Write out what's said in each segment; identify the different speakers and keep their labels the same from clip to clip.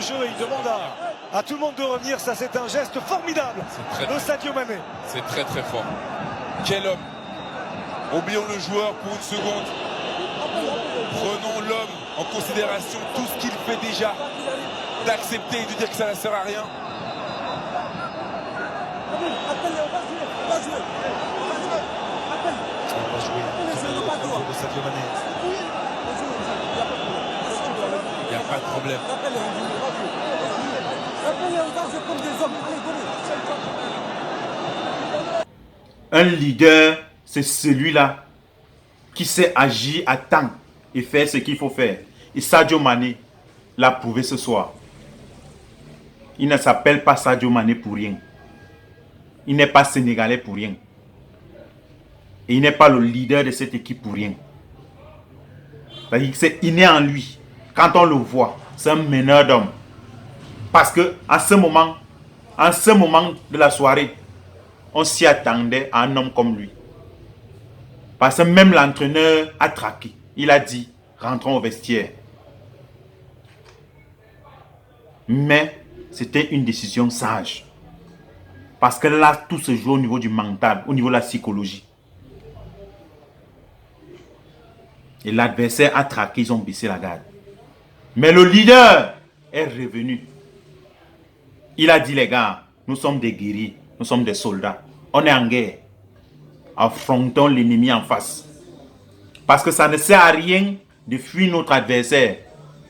Speaker 1: jeu et il demande à tout le monde de revenir. Ça, c'est un geste formidable de Sadio Mané.
Speaker 2: C'est très très fort. Quel homme. Oublions le joueur pour une seconde. Prenons l'homme en considération, tout ce qu'il fait déjà. D'accepter et de dire que ça ne sert à rien.
Speaker 1: On va jouer de Sadio Mané.
Speaker 2: Il n'y a pas de problème.
Speaker 3: Un leader, c'est celui-là qui sait agir à temps et faire ce qu'il faut faire. Et Sadio Mané l'a prouvé ce soir. Il ne s'appelle pas Sadio Mané pour rien. Il n'est pas sénégalais pour rien. Et il n'est pas le leader de cette équipe pour rien. C'est-à-dire que c'est inné en lui. Quand on le voit, c'est un meneur d'homme. Parce que en ce moment de la soirée, on s'y attendait à un homme comme lui. Parce que même l'entraîneur a traqué. Il a dit, rentrons au vestiaire. Mais c'était une décision sage. Parce que là, tout se joue au niveau du mental, au niveau de la psychologie. Et l'adversaire a traqué, ils ont baissé la garde. Mais le leader est revenu. Il a dit, les gars, nous sommes des guerriers, nous sommes des soldats. On est en guerre. Affrontons l'ennemi en face. Parce que ça ne sert à rien de fuir notre adversaire.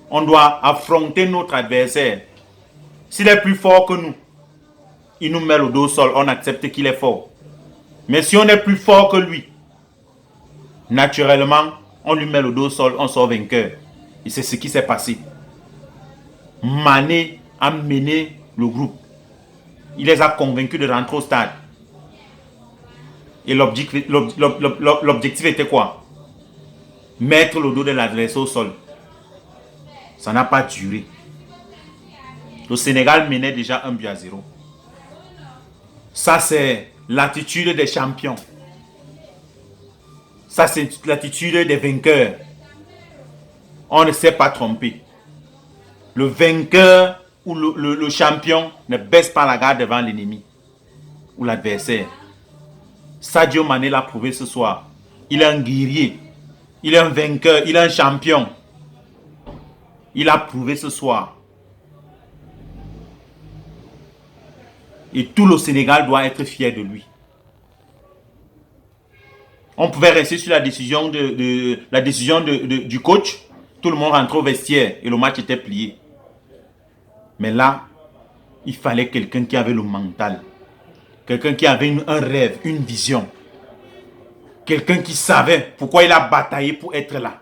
Speaker 3: On doit affronter notre adversaire. S'il est plus fort que nous, il nous met le dos au sol, on accepte qu'il est fort. Mais si on est plus fort que lui, naturellement, on lui met le dos au sol, on sort vainqueur. Et c'est ce qui s'est passé. Mané a mené le groupe. Il les a convaincus de rentrer au stade. Et l'objectif était quoi? Mettre le dos de l'adversaire au sol. Ça n'a pas duré. Le Sénégal menait déjà 1-0. Ça, c'est l'attitude des champions. Ça, c'est l'attitude des vainqueurs. On ne s'est pas trompé. Le vainqueur ou le champion ne baisse pas la garde devant l'ennemi ou l'adversaire. Sadio Mané l'a prouvé ce soir. Il est un guerrier. Il est un vainqueur. Il est un champion. Il a prouvé ce soir. Et tout le Sénégal doit être fier de lui. On pouvait rester sur la décision du coach. Tout le monde rentrait au vestiaire et le match était plié. Mais là, il fallait quelqu'un qui avait le mental. Quelqu'un qui avait un rêve, une vision. Quelqu'un qui savait pourquoi il a bataillé pour être là.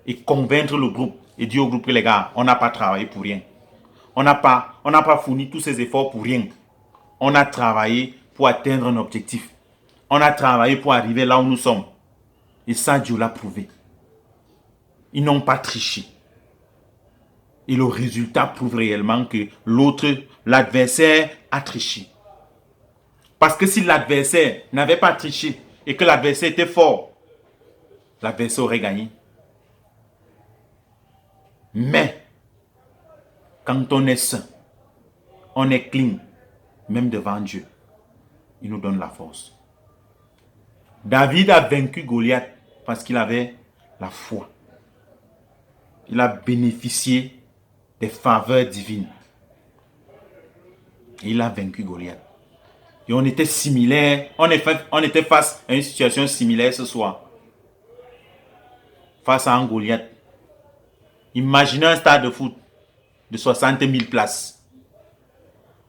Speaker 3: Et convaincre le groupe. Et dire au groupe que les gars, on n'a pas travaillé pour rien. On n'a pas fourni tous ces efforts pour rien. On a travaillé pour atteindre un objectif. On a travaillé pour arriver là où nous sommes. Et ça, Dieu l'a prouvé. Ils n'ont pas triché. Et le résultat prouve réellement que l'adversaire a triché. Parce que si l'adversaire n'avait pas triché et que l'adversaire était fort, l'adversaire aurait gagné. Mais, quand on est sain, on est clean, même devant Dieu, il nous donne la force. David a vaincu Goliath parce qu'il avait la foi. Il a bénéficié des faveurs divines. Et il a vaincu Goliath. Et on était similaires, on était face à une situation similaire ce soir. Face à un Goliath. Imaginez un stade de foot de 60 000 places.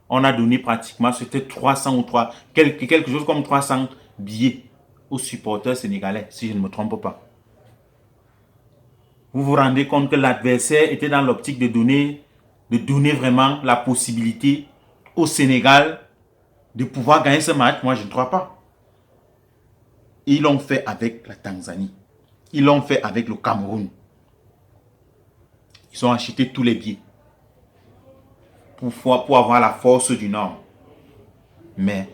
Speaker 3: On a donné pratiquement, c'était 300 ou 3, quelque chose comme 300 billets aux supporters sénégalais, si je ne me trompe pas. Vous vous rendez compte que l'adversaire était dans l'optique de donner vraiment la possibilité au Sénégal de pouvoir gagner ce match? Moi, je ne crois pas. Et ils l'ont fait avec la Tanzanie. Ils l'ont fait avec le Cameroun. Ils ont acheté tous les billets pour avoir la force du Nord. Mais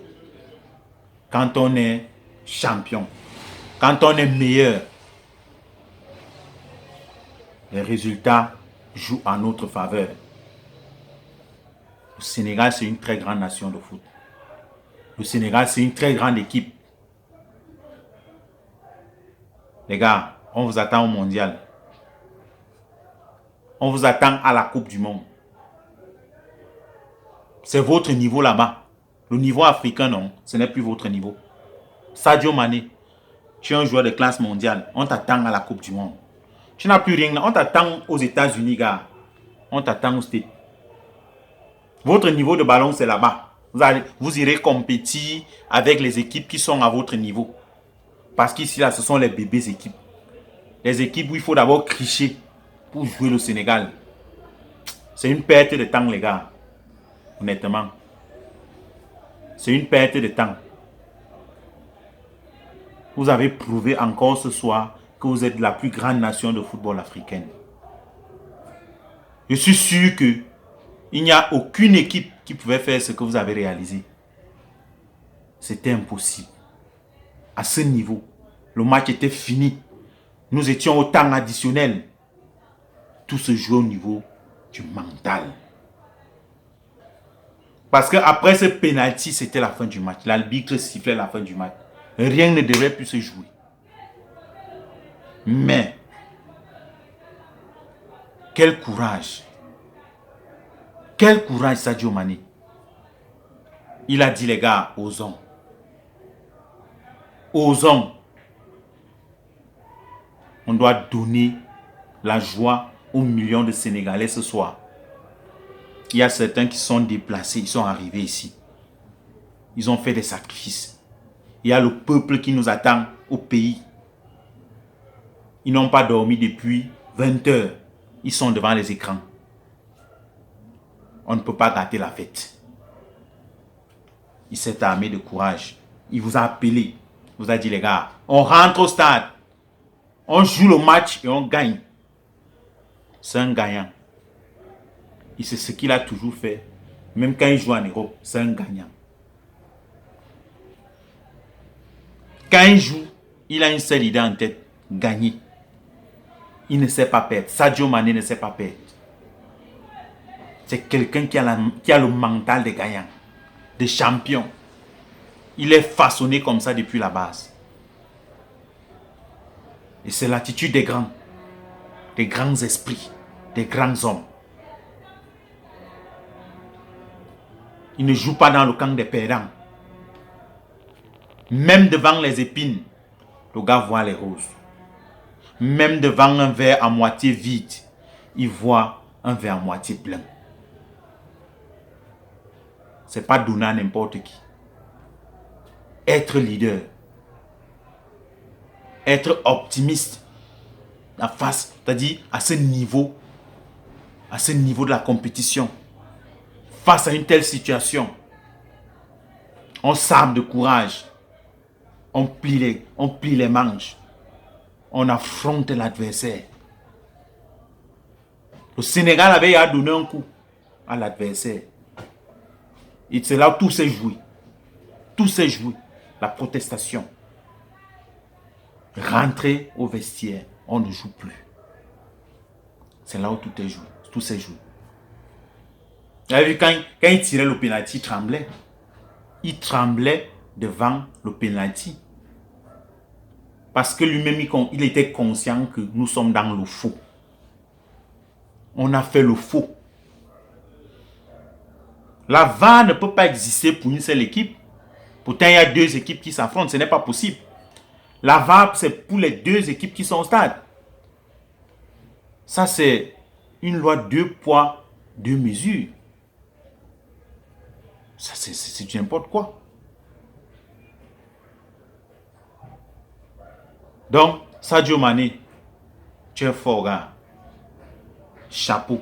Speaker 3: quand on est champion, quand on est meilleur, les résultats jouent en notre faveur. Le Sénégal, c'est une très grande nation de foot. Le Sénégal, c'est une très grande équipe. Les gars, on vous attend au mondial. On vous attend à la Coupe du Monde. C'est votre niveau là-bas. Le niveau africain, non, ce n'est plus votre niveau. Sadio Mané, tu es un joueur de classe mondiale. On t'attend à la Coupe du Monde. Tu n'as plus rien là. On t'attend aux États-Unis, gars. On t'attend au States. Votre niveau de ballon, c'est là-bas. Vous irez compétir avec les équipes qui sont à votre niveau. Parce qu'ici, là, ce sont les bébés équipes. Les équipes où il faut d'abord cricher pour jouer le Sénégal. C'est une perte de temps, les gars. Honnêtement. C'est une perte de temps. Vous avez prouvé encore ce soir que vous êtes la plus grande nation de football africaine. Je suis sûr que il n'y a aucune équipe qui pouvait faire ce que vous avez réalisé. C'était impossible. À ce niveau, le match était fini. Nous étions au temps additionnel. Tout se joue au niveau du mental. Parce qu'après ce penalty, c'était la fin du match. L'arbitre sifflait la fin du match. Rien ne devait plus se jouer. Mais, quel courage. Quel courage Sadio Mané. Il a dit les gars, osons. Osons. On doit donner la joie aux millions de Sénégalais ce soir. Il y a certains qui sont déplacés, ils sont arrivés ici. Ils ont fait des sacrifices. Il y a le peuple qui nous attend au pays. Ils n'ont pas dormi depuis 20 heures. Ils sont devant les écrans. On ne peut pas gâter la fête. Il s'est armé de courage. Il vous a appelé. Il vous a dit les gars, on rentre au stade. On joue le match et on gagne. C'est un gagnant. Et c'est ce qu'il a toujours fait. Même quand il joue en Europe, c'est un gagnant. Quand il joue, il a une seule idée en tête. Gagner. Il ne sait pas perdre. Sadio Mané ne sait pas perdre. C'est quelqu'un qui a le mental de gagnant. De champion. Il est façonné comme ça depuis la base. Et c'est l'attitude des grands. Des grands esprits. Des grands hommes. Il ne joue pas dans le camp des perdants. Même devant les épines, le gars voit les roses. Même devant un verre à moitié vide, il voit un verre à moitié plein. C'est pas donner à n'importe qui. Être leader. Être optimiste. La face, c'est-à-dire à ce niveau de la compétition. Face à une telle situation, on s'arme de courage. On plie les manches. On affronte l'adversaire. Le Sénégal avait donné un coup à l'adversaire. Et c'est là où tout s'est joué. Tout s'est joué. La protestation. Rentrer au vestiaire. On ne joue plus. C'est là où tout est joué. Tout s'est joué. Vous avez vu quand il tirait le penalty, il tremblait. Il tremblait devant le penalty. Parce que lui-même, il était conscient que nous sommes dans le faux. On a fait le faux. La VAR ne peut pas exister pour une seule équipe. Pourtant, il y a deux équipes qui s'affrontent. Ce n'est pas possible. La VAR, c'est pour les deux équipes qui sont au stade. Ça, c'est une loi 2 poids, 2 mesures. Ça, c'est du n'importe quoi. Donc, Sadio Mané, tu es fort, gars. Chapeau.